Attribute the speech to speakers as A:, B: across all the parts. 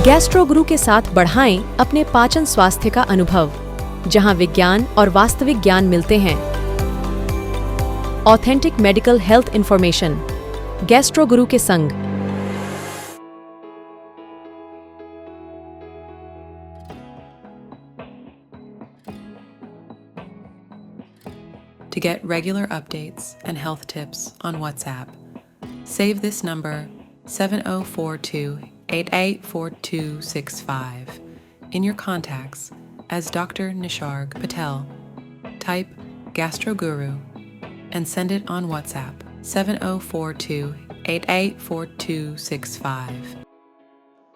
A: Gastro गुरु के साथ बढ़ाएं अपने पाचन स्वास्थ्य का अनुभव, जहां विज्ञान और वास्तविक ज्ञान मिलते हैं। Authentic medical health information, gastro गुरु के संग।
B: To get regular updates and health tips on WhatsApp, save this number 7042884265 in your contacts as Dr. Nisharg Patel. Type Gastroguru and send it on WhatsApp 7042884265.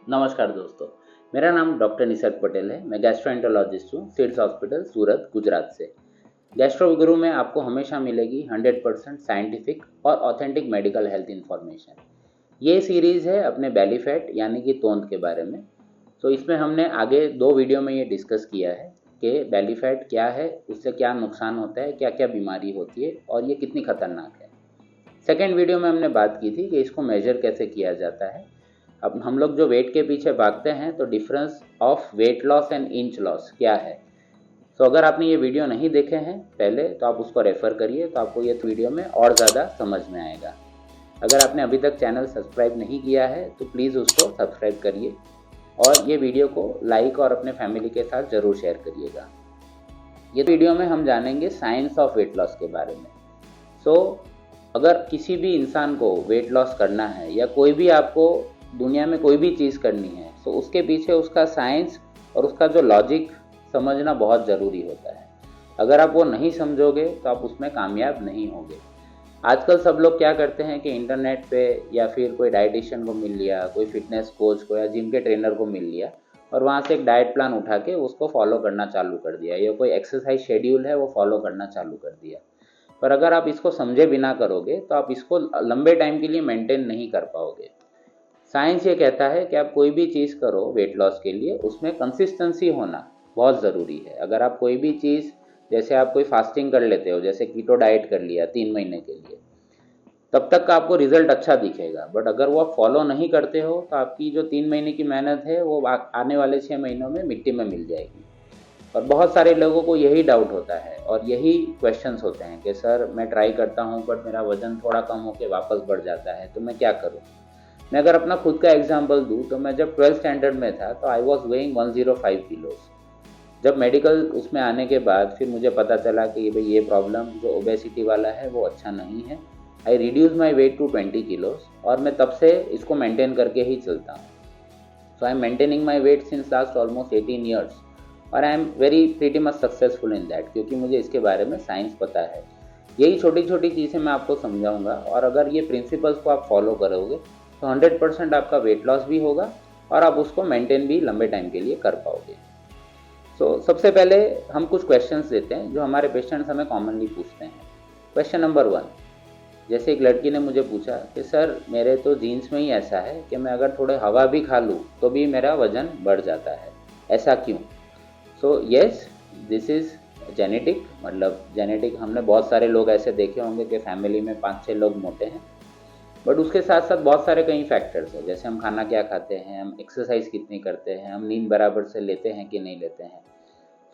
C: नमस्कार दोस्तों, मेरा नाम doctor Nisarga Patel है। मैं gastroenterologist हूँ, seeds hospital सूरत, गुजरात से। गैस्ट्रो गुरु में आपको हमेशा मिलेगी 100% साइंटिफिक और ऑथेंटिक मेडिकल हेल्थ इन्फॉर्मेशन। ये सीरीज़ है अपने बेली फैट यानी कि तोंद के बारे में। तो इसमें हमने आगे 2 वीडियो में ये डिस्कस किया है कि बेली फैट क्या है, उससे क्या नुकसान होता है, क्या क्या बीमारी होती है और ये कितनी खतरनाक है। सेकेंड वीडियो में हमने बात की थी कि इसको मेजर कैसे किया जाता है। अब हम लोग जो वेट के पीछे भागते हैं तो difference of weight loss and inch loss क्या है। तो अगर आपने ये वीडियो नहीं देखे हैं पहले तो आप उसको रेफ़र करिए, तो आपको ये वीडियो में और ज़्यादा समझ में आएगा। अगर आपने अभी तक चैनल सब्सक्राइब नहीं किया है तो प्लीज़ उसको सब्सक्राइब करिए और ये वीडियो को लाइक और अपने फैमिली के साथ ज़रूर शेयर करिएगा। ये वीडियो में हम जानेंगे साइंस ऑफ वेट लॉस के बारे में। अगर किसी भी इंसान को वेट लॉस करना है या कोई भी आपको दुनिया में कोई भी चीज़ करनी है तो उसके पीछे उसका साइंस और उसका जो लॉजिक समझना बहुत ज़रूरी होता है। अगर आप वो नहीं समझोगे तो आप उसमें कामयाब नहीं होगे। आजकल सब लोग क्या करते हैं कि इंटरनेट पे या फिर कोई डाइटिशियन को मिल लिया, कोई फिटनेस कोच को या जिम के ट्रेनर को मिल लिया और वहाँ से एक डाइट प्लान उठा के उसको फॉलो करना चालू कर दिया, या कोई एक्सरसाइज शेड्यूल है वो फॉलो करना चालू कर दिया। पर अगर आप इसको समझे बिना करोगे तो आप इसको लंबे टाइम के लिए मेंटेन नहीं कर पाओगे। साइंस ये कहता है कि आप कोई भी चीज़ करो वेट लॉस के लिए, उसमें कंसिस्टेंसी होना बहुत ज़रूरी है। अगर आप कोई भी चीज़, जैसे आप कोई फास्टिंग कर लेते हो, जैसे कीटो डाइट कर लिया 3 महीने के लिए, तब तक का आपको रिजल्ट अच्छा दिखेगा। बट अगर वो आप फॉलो नहीं करते हो तो आपकी जो 3 महीने की मेहनत है वो आने वाले 6 महीनों में मिट्टी में मिल जाएगी। और बहुत सारे लोगों को यही डाउट होता है और यही क्वेश्चंस होते हैं कि सर मैं ट्राई करता हूँ बट मेरा वज़न थोड़ा कम होकर वापस बढ़ जाता है, तो मैं क्या करूँ। मैं अगर अपना खुद का एग्जाम्पल दूँ तो मैं जब 12th स्टैंडर्ड में था तो आई वॉज वेइंग 105 किलोज़। जब मेडिकल उसमें आने के बाद फिर मुझे पता चला कि भाई ये प्रॉब्लम जो ओबेसिटी वाला है वो अच्छा नहीं है। I reduce my weight to 20 kilos और मैं तब से इसको मेंटेन करके ही चलता हूँ। So I am maintaining my weight since last almost 18 years और I am very pretty much successful in that, क्योंकि मुझे इसके बारे में साइंस पता है। यही छोटी छोटी चीज़ें मैं आपको समझाऊंगा और अगर ये प्रिंसिपल्स को आप फॉलो करोगे तो 100% आपका वेट लॉस भी होगा और आप उसको मेंटेन भी लंबे टाइम के लिए कर पाओगे। सबसे पहले हम कुछ क्वेश्चंस देते हैं जो हमारे पेशेंट्स हमें कॉमनली पूछते हैं। क्वेश्चन नंबर 1, जैसे एक लड़की ने मुझे पूछा कि सर मेरे तो जीन्स में ही ऐसा है कि मैं अगर थोड़े हवा भी खा लूँ तो भी मेरा वज़न बढ़ जाता है, ऐसा क्यों। Yes, this is genetic. मतलब जेनेटिक, हमने बहुत सारे लोग ऐसे देखे होंगे कि फैमिली में 5-6 लोग मोटे हैं, बट उसके साथ साथ बहुत सारे कई फैक्टर्स हैं, जैसे हम खाना क्या खाते हैं, हम एक्सरसाइज कितनी करते हैं, हम नींद बराबर से लेते हैं कि नहीं लेते हैं।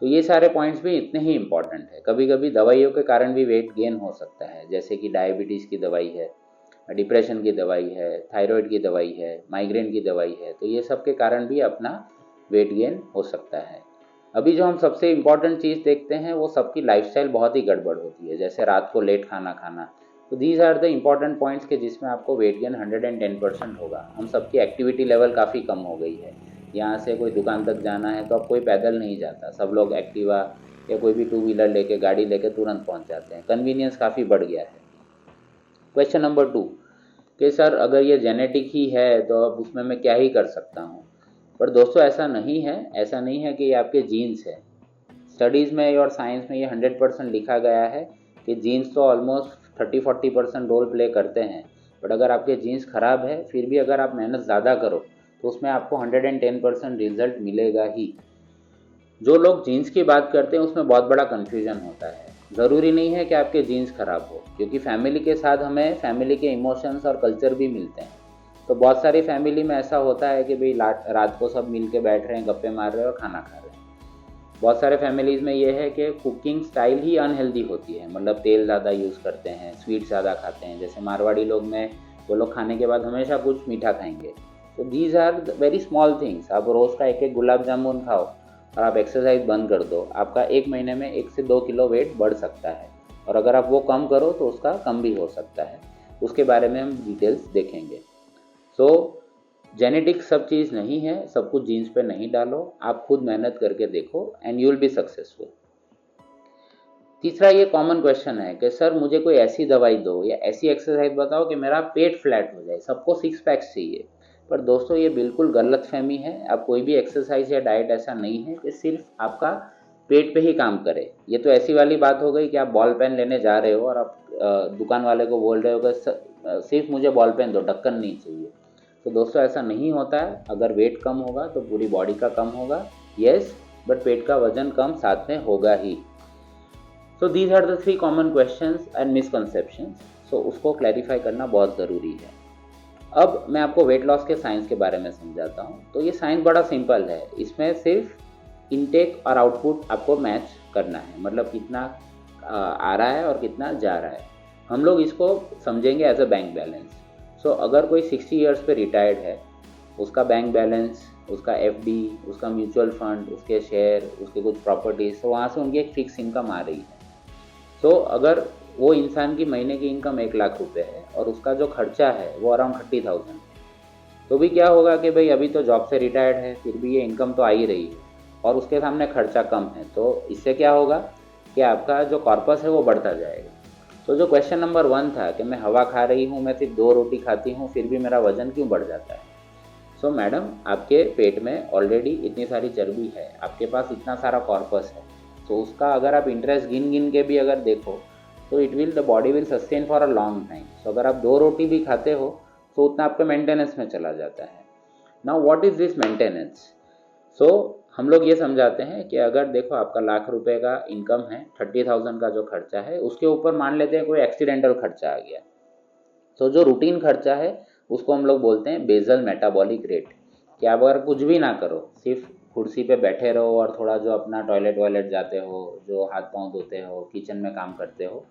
C: तो ये सारे पॉइंट्स भी इतने ही इंपॉर्टेंट है। कभी कभी दवाइयों के कारण भी वेट गेन हो सकता है, जैसे कि डायबिटीज़ की दवाई है, डिप्रेशन की दवाई है, थायराइड की दवाई है, माइग्रेन की दवाई है, तो ये सब के कारण भी अपना वेट गेन हो सकता है। अभी जो हम सबसे इम्पॉर्टेंट चीज़ देखते हैं वो सबकी लाइफस्टाइल बहुत ही गड़बड़ होती है, जैसे रात को लेट खाना खाना। तो these are the important points के जिसमें आपको वेट गेन 110% होगा। हम सबकी एक्टिविटी लेवल काफ़ी कम हो गई है। यहाँ से कोई दुकान तक जाना है तो अब कोई पैदल नहीं जाता, सब लोग एक्टिवा या कोई भी 2 व्हीलर लेके, गाड़ी लेके तुरंत पहुँच जाते हैं। कन्वीनियंस काफ़ी बढ़ गया है। क्वेश्चन नंबर 2 कि सर अगर ये जेनेटिक ही है तो अब उसमें मैं क्या ही कर सकता हूँ। पर दोस्तों ऐसा नहीं है कि ये आपके जीन्स है। स्टडीज़ में और साइंस में ये 100% लिखा गया है कि जीन्स तो ऑलमोस्ट 30-40% रोल प्ले करते हैं, बट अगर आपके जीन्स ख़राब है फिर भी अगर आप मेहनत ज़्यादा करो तो उसमें आपको 110% रिजल्ट मिलेगा ही। जो लोग जीन्स की बात करते हैं उसमें बहुत बड़ा कन्फ्यूजन होता है। ज़रूरी नहीं है कि आपके जीन्स ख़राब हो, क्योंकि फैमिली के साथ हमें फैमिली के इमोशंस और कल्चर भी मिलते हैं। तो बहुत सारी फैमिली में ऐसा होता है कि भाई रात को सब मिल के बैठ रहे हैं, गप्पे मार रहे हैं और खाना खा रहे हैं। बहुत सारे फैमिलीज़ में ये है कि कुकिंग स्टाइल ही अनहेल्दी होती है, मतलब तेल ज़्यादा यूज़ करते हैं, स्वीट ज़्यादा खाते हैं। जैसे मारवाड़ी लोग में वो लोग खाने के बाद हमेशा कुछ मीठा खाएंगे। तो these are very small things. आप रोज़ का एक एक गुलाब जामुन खाओ और आप एक्सरसाइज बंद कर दो, आपका 1 महीने में 1 से 2 किलो वेट बढ़ सकता है। और अगर आप वो कम करो तो उसका कम भी हो सकता है। उसके बारे में हम डिटेल्स देखेंगे। सो जेनेटिक्स सब चीज़ नहीं है, सब कुछ जीन्स पे नहीं डालो, आप खुद मेहनत करके देखो and you will be successful. तीसरा ये कॉमन क्वेश्चन है कि सर मुझे कोई ऐसी दवाई दो या ऐसी एक्सरसाइज बताओ कि मेरा पेट फ्लैट हो जाए, सबको 6 पैक्स चाहिए। पर दोस्तों ये बिल्कुल गलत फहमी है। आप कोई भी एक्सरसाइज या डाइट ऐसा नहीं है कि सिर्फ आपका पेट पे ही काम करे। ये तो ऐसी वाली बात हो गई कि आप बॉल पेन लेने जा रहे हो और आप दुकान वाले को बोल रहे हो कि सिर्फ मुझे बॉल पेन दो, ढक्कन नहीं चाहिए। तो दोस्तों ऐसा नहीं होता है। अगर वेट कम होगा तो पूरी बॉडी का कम होगा, यस, बट पेट का वजन कम साथ में होगा ही। So these are the 3 common questions and misconceptions. So उसको क्लैरिफाई करना बहुत ज़रूरी है। अब मैं आपको वेट लॉस के साइंस के बारे में समझाता हूँ। तो ये साइंस बड़ा सिंपल है। इसमें सिर्फ इनटेक और आउटपुट आपको मैच करना है, मतलब कितना आ रहा है और कितना जा रहा है। हम लोग इसको समझेंगे एज अ बैंक बैलेंस। सो अगर कोई 60 ईयर्स पे रिटायर्ड है, उसका बैंक बैलेंस, उसका एफडी, उसका म्यूचुअल फंड, उसके शेयर, उसके कुछ प्रॉपर्टीज, तो वहाँ से उनकी एक फिक्स इनकम आ रही है। सो अगर वो इंसान की महीने की इनकम 1 लाख रुपए है और उसका जो खर्चा है वो अराउंड 30,000 है, तो भी क्या होगा कि भाई अभी तो जॉब से रिटायर्ड है, फिर भी ये इनकम तो आ ही रही है और उसके सामने खर्चा कम है। तो इससे क्या होगा कि आपका जो कॉर्पस है वो बढ़ता जाएगा। तो जो क्वेश्चन नंबर 1 था कि मैं हवा खा रही हूँ, मैं सिर्फ 2 रोटी खाती हूँ, फिर भी मेरा वजन क्यों बढ़ जाता है। सो मैडम, आपके पेट में ऑलरेडी इतनी सारी चर्बी है, आपके पास इतना सारा कॉर्पस है, तो उसका अगर आप इंटरेस्ट गिन गिन के भी अगर देखो तो the body will sustain for a long time. So अगर आप 2 रोटी भी खाते हो तो उतना आपके मेंटेनेंस में चला जाता है। Now what is this maintenance? So हम लोग ये समझाते हैं कि अगर देखो आपका 1 लाख रुपए का इनकम है, 30,000 का जो खर्चा है, उसके ऊपर मान लेते हैं कोई एक्सीडेंटल खर्चा आ गया, तो जो रूटीन खर्चा है उसको हम लोग बोलते हैं बेसल मेटाबॉलिक रेट। कि आप अगर कुछ भी ना करो, सिर्फ कुर्सी पे बैठे रहो और थोड़ा जो अपना टॉयलेट वॉयलेट जाते हो, जो हाथ पांव धोते हो, किचन में काम करते हो,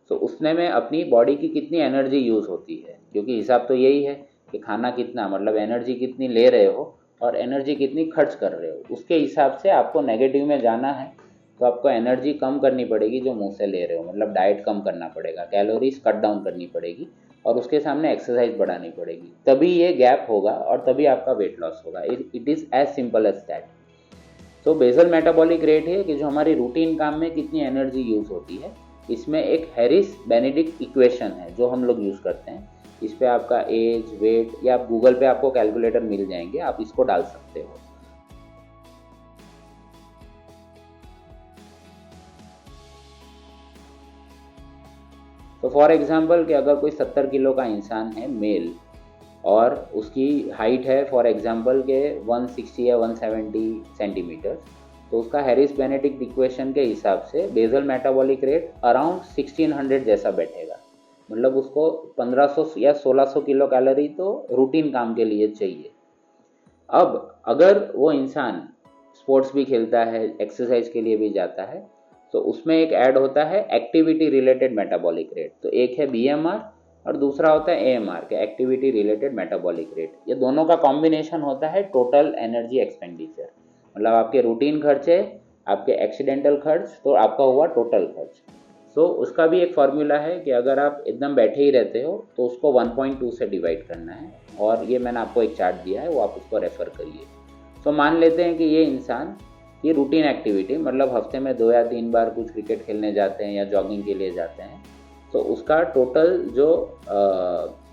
C: तो उसने में अपनी बॉडी की कितनी एनर्जी यूज़ होती है, क्योंकि हिसाब तो यही है कि खाना कितना, मतलब एनर्जी कितनी ले रहे हो और एनर्जी कितनी खर्च कर रहे हो, उसके हिसाब से आपको नेगेटिव में जाना है तो आपको एनर्जी कम करनी पड़ेगी जो मुंह से ले रहे हो, मतलब डाइट कम करना पड़ेगा, कैलोरीज कट डाउन करनी पड़ेगी और उसके सामने एक्सरसाइज बढ़ानी पड़ेगी। तभी ये गैप होगा और तभी आपका वेट लॉस होगा। It is as simple as that. तो बेसल मेटाबॉलिक रेट है कि जो हमारी रूटीन काम में कितनी एनर्जी यूज़ होती है। इसमें एक हैरिस बेनेडिक्ट इक्वेशन है जो हम लोग यूज़ करते हैं। इस पर आपका एज, वेट, या आप गूगल पे आपको कैलकुलेटर मिल जाएंगे, आप इसको डाल सकते हो। तो फॉर एग्जांपल कि अगर कोई 70 किलो का इंसान है मेल और उसकी हाइट है फॉर एग्जांपल के 160 या 170 सेंटीमीटर, तो उसका हैरिस बेनेडिक्ट इक्वेशन के हिसाब से बेसल मेटाबॉलिक रेट अराउंड 1600 जैसा बैठेगा। मतलब उसको 1500 या 1600 किलो कैलोरी तो रूटीन काम के लिए चाहिए। अब अगर वो इंसान स्पोर्ट्स भी खेलता है, एक्सरसाइज के लिए भी जाता है, तो उसमें एक ऐड होता है एक्टिविटी रिलेटेड मेटाबॉलिक रेट। तो एक है BMR और दूसरा होता है AMR के एक्टिविटी रिलेटेड मेटाबॉलिक रेट। ये दोनों का कॉम्बिनेशन होता है टोटल एनर्जी एक्सपेंडिचर। मतलब आपके रूटीन खर्चे, आपके एक्सीडेंटल खर्च, तो आपका हुआ टोटल खर्च। सो उसका भी एक फॉर्मूला है कि अगर आप एकदम बैठे ही रहते हो तो उसको 1.2 से डिवाइड करना है, और ये मैंने आपको एक चार्ट दिया है, वो आप उसको रेफर करिए। सो मान लेते हैं कि ये इंसान ये रूटीन एक्टिविटी, मतलब हफ्ते में 2 या 3 बार कुछ क्रिकेट खेलने जाते हैं या जॉगिंग के लिए जाते हैं, तो उसका टोटल जो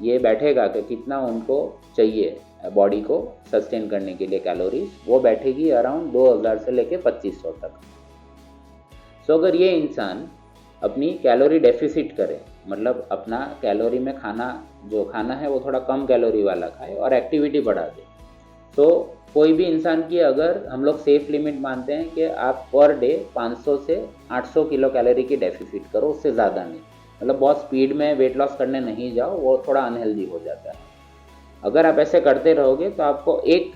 C: ये बैठेगा कि कितना उनको चाहिए बॉडी को सस्टेन करने के लिए कैलोरीज, वो बैठेगी अराउंड 2000 से लेके 2500 तक। सो अगर ये इंसान अपनी कैलोरी डेफिसिट करे, मतलब अपना कैलोरी में जो खाना है वो थोड़ा कम कैलोरी वाला खाए और एक्टिविटी बढ़ा दे, तो कोई भी इंसान की अगर हम लोग सेफ लिमिट मानते हैं कि आप पर डे 500 से 800 किलो कैलोरी की डेफिसिट करो, उससे ज़्यादा नहीं। मतलब बहुत स्पीड में वेट लॉस करने नहीं जाओ, वो थोड़ा अनहेल्दी हो जाता है। अगर आप ऐसे करते रहोगे तो आपको एक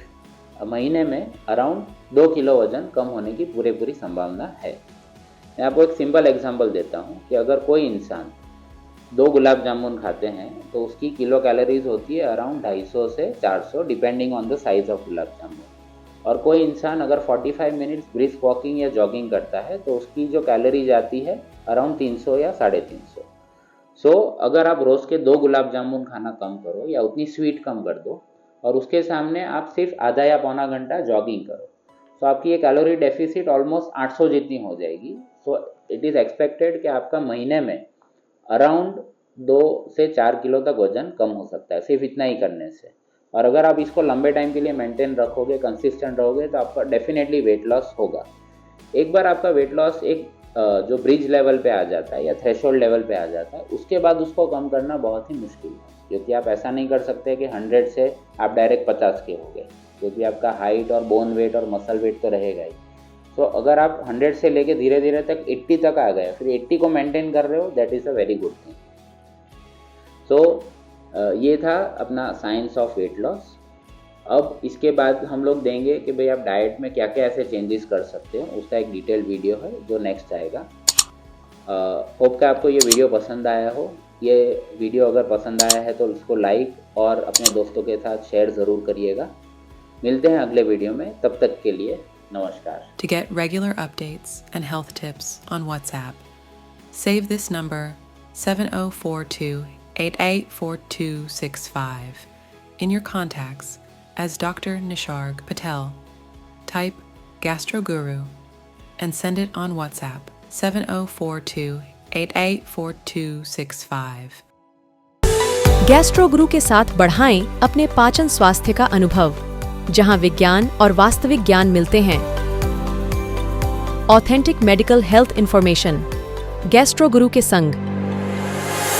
C: महीने में अराउंड 2 किलो वजन कम होने की पूरी संभावना है। मैं आपको एक सिंपल एग्जांपल देता हूँ कि अगर कोई इंसान 2 गुलाब जामुन खाते हैं तो उसकी किलो कैलोरीज होती है अराउंड 250 से 400 depending on the size of gulab jamun. और कोई इंसान अगर 45 मिनट्स ब्रिस्क वॉकिंग या जॉगिंग करता है तो उसकी जो कैलोरीज आती है अराउंड 300 या 350। सो अगर आप रोज़ के 2 गुलाब जामुन खाना कम करो या उतनी स्वीट कम कर दो और उसके सामने आप सिर्फ आधा या पौना घंटा जॉगिंग करो तो आपकी ये कैलोरी डेफिसिट ऑलमोस्ट 800 जितनी हो जाएगी। सो इट इज़ एक्सपेक्टेड कि आपका महीने में अराउंड 2 से 4 किलो तक वजन कम हो सकता है सिर्फ इतना ही करने से। और अगर आप इसको लंबे टाइम के लिए मेंटेन रखोगे, कंसिस्टेंट रहोगे तो आपका डेफिनेटली वेट लॉस होगा। एक बार आपका वेट लॉस एक जो ब्रिज लेवल पे आ जाता है या थ्रेशोल्ड लेवल पे आ जाता है उसके बाद उसको कम करना बहुत ही मुश्किल है, क्योंकि आप ऐसा नहीं कर सकते कि 100 से आप डायरेक्ट 50 के हो गए, क्योंकि आपका हाइट और बोन वेट और मसल वेट तो रहेगा ही। सो अगर आप 100 से लेके धीरे धीरे तक 80 तक आ गए, फिर 80 को मेंटेन कर रहे हो, that is a very good thing. So ये था अपना साइंस ऑफ वेट लॉस। अब इसके बाद हम लोग देंगे कि भाई आप डाइट में क्या क्या ऐसे चेंजेस कर सकते हो, उसका एक डिटेल वीडियो है जो नेक्स्ट आएगा। होप कि आपको ये वीडियो पसंद आया हो। ये वीडियो अगर पसंद आया है तो उसको लाइक और अपने दोस्तों के साथ शेयर ज़रूर करिएगा। मिलते हैं अगले वीडियो में, तब तक के लिए नमस्कार।
B: To get regular updates and health tips on WhatsApp, save this number 7042884265 in your contacts as Dr. Nisharg Patel. Type Gastroguru and send it on WhatsApp 7042884265.
A: Gastro गुरु के साथ बढ़ाएं अपने पाचन स्वास्थ्य का अनुभव, जहां विज्ञान और वास्तविक ज्ञान मिलते हैं। Authentic medical health information gastro गुरु के संग।